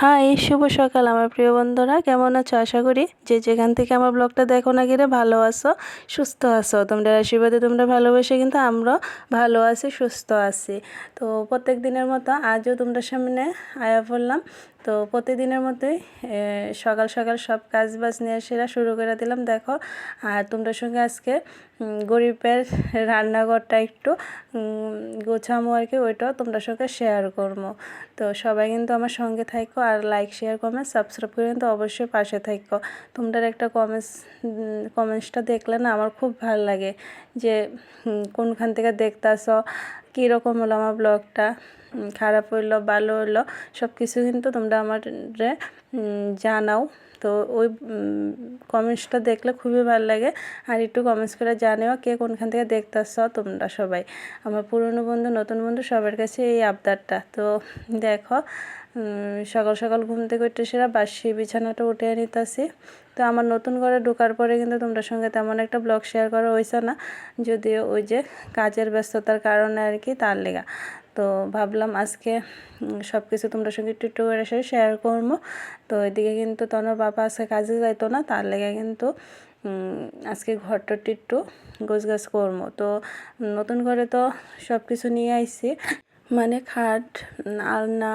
High, শুভ সকাল আমার প্রিয় বন্ধুরা, কেমন আছো? আশা করি যে যেখান থেকে আমার ব্লগটা দেখো না গেলে ভালো আছো, সুস্থ আছো। তোমরা আশীর্বাদে, তোমরা ভালোবেসে কিন্তু আমরা ভালো আছি, সুস্থ আছি। তো প্রত্যেক দিনের মতো আজও তোমরা সামনে আয়া পড়লাম। তো প্রতিদিনের মতোই সকাল সকাল সব কাজ বাজ নিয়ে সেরা শুরু করে দিলাম, দেখো। আর তোমরা সঙ্গে আজকে গরিবের রান্নাঘরটা একটু গোছামো আর কি, ওইটাও তোমরা সঙ্গে শেয়ার করবো। তো সবাই কিন্তু আমার সঙ্গে থাকো, আর লাইক শেয়ার কমেন্ট সাবস্ক্রাইব করে কিন্তু অবশ্যই পাশে থাকো। তোমরা একটা কমেন্টসটা দেখলে না আমার খুব ভালো লাগে, যে কোনখান থেকে দেখতেছ, কীরকম হলো আমার ব্লগটা, খারাপ হইলো ভালো হইলো সব কিছু কিন্তু তোমরা আমার জানাও। তো ওই কমেন্টসটা দেখলে খুবই ভালো লাগে। আর একটু কমেন্টস করে জানিও কে কোনখান থেকে দেখতেছ তোমরা সবাই। আমার পুরনো বন্ধু নতুন বন্ধু সবার কাছে এই আবদারটা। তো দেখো, সকাল সকাল ঘুম থেকে উঠে সেরা বাসি বিছানাটা উঠে নিতেছি। তো আমার নতুন ঘরে ঢোকার পরে কিন্তু তোমরা সঙ্গে তেমন একটা ব্লগ শেয়ার করা হয়েছে না, যদিও ওই যে কাজের ব্যস্ততার কারণে আর কি, তার লেগা। তো ভাবলাম আজকে সব কিছু তোমরা সঙ্গে একটু একটু করে শেয়ার করবো। তো এদিকে কিন্তু তনর বাবা আজকে কাজে যাইতো না, তার লেগে কিন্তু আজকে ঘরটাটি একটু গোছগাছ করবো। তো নতুন ঘরে তো সব কিছু নিয়ে আইছি, মানে খাট, আলনা,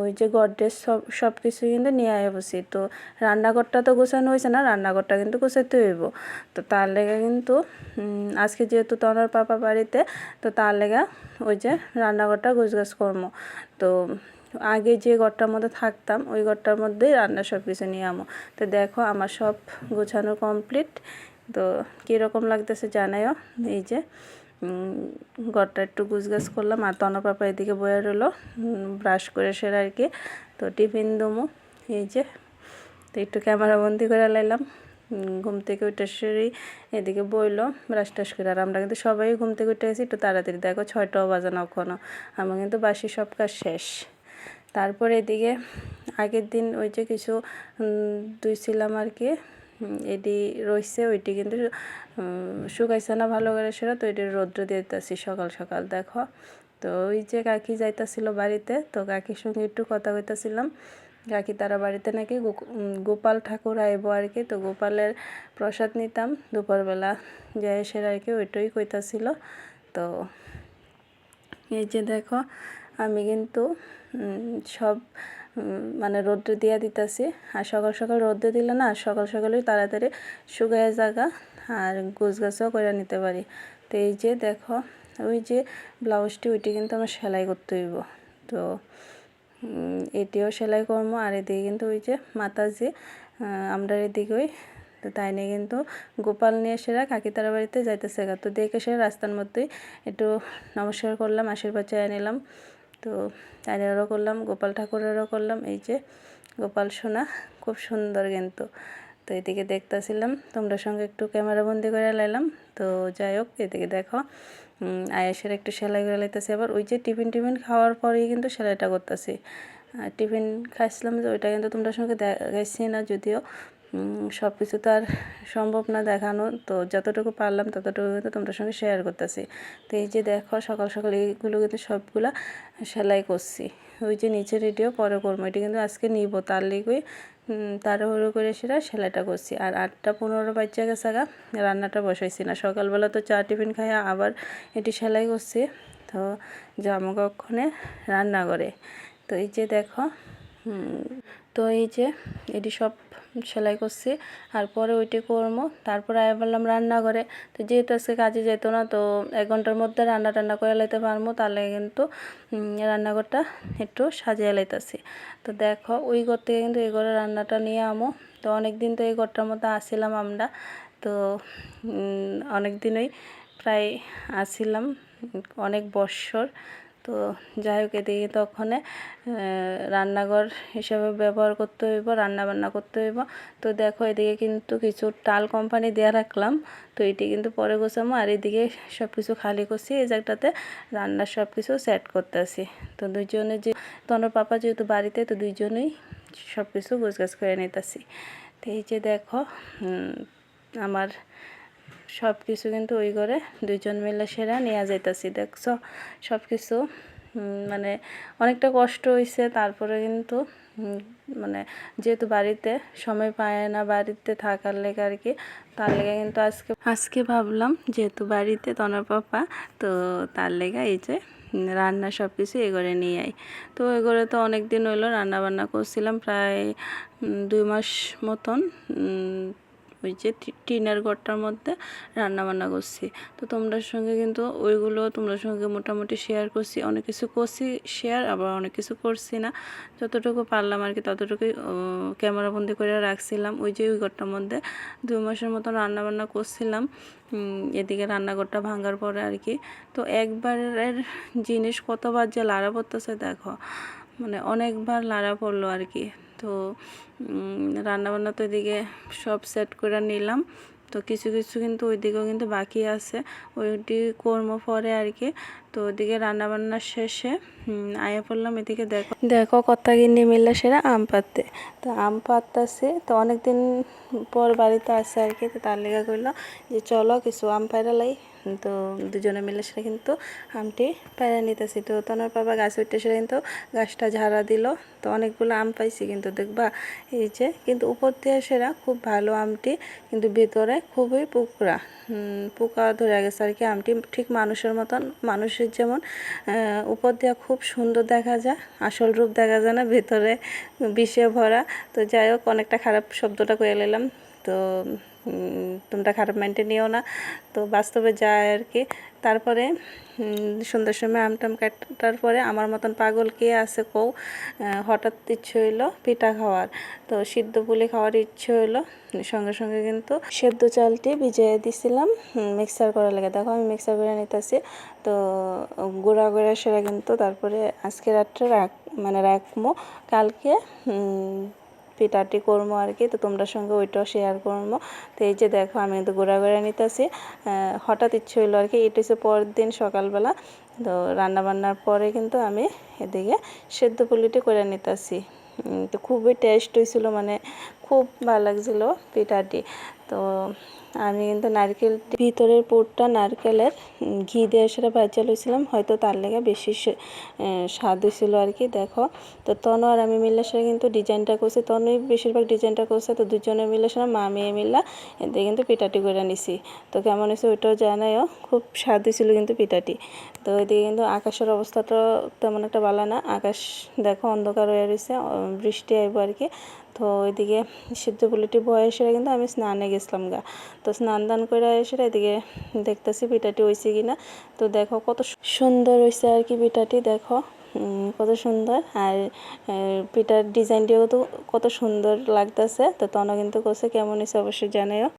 ওই যে গডরেজ, সব কিছু কিন্তু নিয়ে আয় বসি। তো রান্নাঘরটা তো গোছানো হয়েছে না, রান্নাঘরটা কিন্তু গোছাতে হইব। তো তার লেগে কিন্তু আজকে যেহেতু তনার পাপা বাড়িতে, তো তার লেগে ওই যে রান্নাঘরটা গোছগাছ করবো। তো আগে যে ঘরটার মধ্যে থাকতাম ওই ঘরটার মধ্যেই রান্না সব কিছু নিয়ে আমো। তো দেখো আমার সব গোছানো কমপ্লিট। তো কীরকম লাগতেছে জানাইও। এই যে ঘরটা একটু গুছগাছ করলাম, আর তনর পাপা এদিকে বয়ে রইলো ব্রাশ করে সেরা আর কি। তো টিফিন দমো, এই যে। তো একটু ক্যামেরা বন্দি করে লাইলাম। ঘুম থেকে উঠে সেরেই এদিকে বইলো ব্রাশ টাশ করে। আর আমরা কিন্তু সবাই ঘুম থেকে উঠে গেছি একটু তাড়াতাড়ি, দেখো 6টাও বাজানো এখনও। আমার কিন্তু বাসি সব কাজ শেষ। তারপর এদিকে আগের দিন ওই যে কিছু ধুইছিলাম আর কি, এটি রয়েছে, ওইটি কিন্তু শুকাইছে না ভালো করে সেটা। তো এটি রৌদ্র দিয়ে দিতেছি সকাল সকাল, দেখো। তো ওই যে কাকি যাইতাছিল বাড়িতে, তো কাকির সঙ্গে একটু কথা কইতাছিলাম। কাকি তারা বাড়িতে নাকি গোপাল ঠাকুর আইব আর কি। তো গোপালের প্রসাদ নিতাম দুপুরবেলা যাই সেরা আর কি, ওইটাই কইতাছিল। তো এই যে দেখো আমি কিন্তু সব মানে রৌদ্র দিয়ে দিতেছি। আর সকাল সকাল রৌদ্র দিলে না সকাল সকালেই তাড়াতাড়ি শুকায় জায়গা, আর গোছগাছও করে নিতে পারি। তো এই যে দেখো ওই যে ব্লাউজটি, ওইটি কিন্তু আমার সেলাই করতে হইব। তো এটিও সেলাই করবো। আর এদিকে কিন্তু ওই যে মাতাজি আমরা এদিকে ওই, তো তাই নিয়ে কিন্তু গোপাল নিয়ে সেরা কাকি তারা বাড়িতে যাইতেছে। তো দেখে সে রাস্তার মধ্যেই একটু নমস্কার করলাম, আশীর্বাদ চেয়ে নিলাম। তো তাইনেরও করলাম, গোপাল ঠাকুরেরও করলাম। এই যে গোপাল সোনা খুব সুন্দর কিন্তু। তো এদিকে দেখতেছিলাম, তোমরা সঙ্গে একটু ক্যামেরা বন্দি করে লাইলাম। তো যাই হোক, এদিকে দেখো আয়েসের একটু সেলাই করে লাইতেছি। আবার ওই যে টিফিন খাওয়ার পরেই কিন্তু সেলাইটা করতেছি। টিফিন খাইছিলাম যে ওইটা কিন্তু তোমরা সঙ্গে দেখাইছি না, যদিও সব কিছু তো আর সম্ভব না দেখানো। তো যতটুকু পারলাম ততটুকু কিন্তু তোমরা সঙ্গে শেয়ার করতেছি। তো এই যে দেখো সকাল সকাল এইগুলো কিন্তু সবগুলা সেলাই করছি। ওই যে নিচের এটিও পরে করবো, এটি কিন্তু আজকে নিব, তার লিগেই তাড়াহুড়ো করে সেলাইটা করছি। আর 8:15 বাজে গেছে গা, রান্নাটা বসাইছি না। সকালবেলা তো চা টিফিন খাই আবার এটি সেলাই করছি। তো যাবো কক্ষণে রান্না করে। তো এই যে দেখো তো এই যে এটি সব সেলাই করছি, আর পরে ওইটি করবো। তারপরে আয় বললাম রান্নাঘরে। তো যেহেতু আজকে কাজে যেত না, তো 1 ঘন্টার মধ্যে রান্না টান্না করে লাইতে পারবো, তাহলে কিন্তু রান্নাঘরটা একটু সাজিয়ে লাইতেছি। তো দেখো ওই ঘর থেকে কিন্তু এই ঘরে রান্নাটা নিয়ে আমো। তো অনেক দিন তো এই ঘরটার মধ্যে আসছিলাম আমরা। তো অনেক দিনই প্রায় আসছিলাম, অনেক বৎসর। তো যাই হোক, এদিকে তখন রান্নাঘর হিসাবে ব্যবহার করতে হইব, রান্না বান্না করতে হইব। তো দেখো এদিকে কিন্তু কিছু টাল কোম্পানি দিয়ে রাখলাম। তো এটি কিন্তু পরে গোছামো। আর এদিকে সব কিছু খালি করছি, এই জায়গাটাতে রান্নার সব কিছু সেট করতেছি। তো দুইজনে যে তনর পাপা যেহেতু বাড়িতে, তো দুইজনেই সব কিছু গোছগাছ করে নিতেছি। তো এই যে দেখো আমার সব কিছু কিন্তু ওই ঘরে দুইজন মিলে সেরা নিয়ে যাইতেছি। দেখছো সব কিছু মানে অনেকটা কষ্ট হয়েছে। তারপরে কিন্তু মানে যেহেতু বাড়িতে সময় পায় না বাড়িতে থাকার লেগে আর কি, তার লেগে কিন্তু আজকে ভাবলাম যেহেতু বাড়িতে তনর পাপা, তো তার লেগে এই যে রান্না সব কিছু এগোরে নিয়ে আই। তো এগোরে তো অনেক দিন হইলো রান্না বান্না করছিলাম, প্রায় 2 মাস মতন ওই যে টিনের ঘরটার মধ্যে রান্না বান্না করছি। তো তোমরা সঙ্গে কিন্তু ওইগুলো তোমরা সঙ্গে মোটামুটি শেয়ার করছি, অনেক কিছু করছি শেয়ার, আবার অনেক কিছু করছি না। যতটুকু পারলাম আর কি ততটুকুই ক্যামেরাবন্দি করে রাখছিলাম। ওই যে ওই ঘরটার মধ্যে 2 মাসের মতন রান্না বান্না করছিলাম। এদিকে রান্নাঘরটা ভাঙার পরে আর কি, তো একবারের জিনিস কতবার যে লাড়া পড়তেছে দেখো, মানে অনেকবার লাড়া পড়লো আর কি। তো রান্নাবান্না তো এদিকে সব সেট করে নিলাম। তো কিছু কিছু কিন্তু ওইদিকেও কিন্তু বাকি আছে, ওইটি কর্ম পরে আর কি। তো ওইদিকে রান্নাবান্না শেষে আয়া পড়লাম এদিকে। দেখো দেখো কত্তা গিন্নি মিললে সেরা আম পাততে। তো আম পাততাছে, তো অনেক দিন পর বাড়িতে আসে আর কি। তো তার লেগে কইলো যে চলো কিছু আম পাইরালাই। তো দুজনে মিলে সেটা কিন্তু আমটি পায়রা নিতেছি। তো তনর বাবা গাছ উঠতে সেটা কিন্তু গাছটা ঝাড়া দিল। তো অনেকগুলো আম পাইছি কিন্তু দেখবা এই যে, কিন্তু উপর দিয়ে সেরা খুব ভালো আমটি, কিন্তু ভিতরে খুবই পোকা ধরে গেছে আর কি। আমটি ঠিক মানুষের মতন, মানুষের যেমন উপর দিয়ে খুব সুন্দর দেখা যায়, আসল রূপ দেখা যায় না, ভিতরে বিষে ভরা। তো যাই হোক, অনেকটা খারাপ শব্দটা কয়ে নিলাম, তো তোমরা খারাপ মাইন্ডে নিও না। তো বাস্তবে যায় আর কি। তারপরে সন্ধ্যার সময় আমটাম কাটার পরে আমার মতন পাগল কে আছে কও, হঠাৎ ইচ্ছে হইলো পিঠা খাওয়ার। তো সিদ্ধ পুলি খাওয়ার ইচ্ছে হইলো, সঙ্গে সঙ্গে কিন্তু সেদ্ধ চালটি ভিজিয়ে দিছিলাম মিক্সার করার লেগে। দেখো আমি মিক্সার করে নিতেছি। তো গুঁড়া গুঁড়া সেরা কিন্তু তারপরে আজকে রাত্রে রাখবো, কালকে পিঠাটি করবো আর কি। তো তোমরা সঙ্গে ওইটাও শেয়ার করবো। তো এই যে দেখো আমি কিন্তু গুঁড়া গুঁড়া নিতেছি, হঠাৎ ইচ্ছে হইলো আর কি। এটা হচ্ছে পরের দিন সকালবেলা। তো রান্নাবান্নার পরে কিন্তু আমি এদিকে সেদ্ধ পুলিটি করে নিতেছি। তো খুবই টেস্ট হয়েছিল, মানে খুব ভালো লাগছিল পিঠাটি। তো আমি কিন্তু ভিতরের পুরটা নারকেলের ঘি দিয়ে সেটা ভাজা লইছিলাম, হয়তো তার লেগে বেশি স্বাদ হয়েছিল আর কি। দেখো তো তনু আর আমি মিলে সেটা কিন্তু ডিজাইনটা করছি, তনুই বেশিরভাগ ডিজাইনটা করছে। তো দুজনে মিলে সেটা মা মেয়ে মিলা এতে কিন্তু পিঠাটি করে নিছি। তো কেমন হয়েছে ওইটাও জানাইও, খুব স্বাদ হয়েছিল কিন্তু পিঠাটি। তো এদিকে কিন্তু আকাশের অবস্থাটা তেমন একটা ভালো না, আকাশ দেখো অন্ধকার হয়ে রয়েছে, বৃষ্টি আইব আর কি। তো ওইদিকে সিদ্ধ পুলিটি বয়সে কিন্তু আমি স্নানে গেছিলাম গা। তো স্নান দান করে এসে এদিকে দেখতেছি পিঠাটি হয়েছে কিনা। তো দেখো কত সুন্দর হয়েছে আর কি পিঠাটি, দেখো কত সুন্দর। আর পিঠার ডিজাইনটিও তো কত সুন্দর লাগতেছে। তো তনু কিন্তু কোসে কেমন হয়েছে অবশ্যই জানাইও।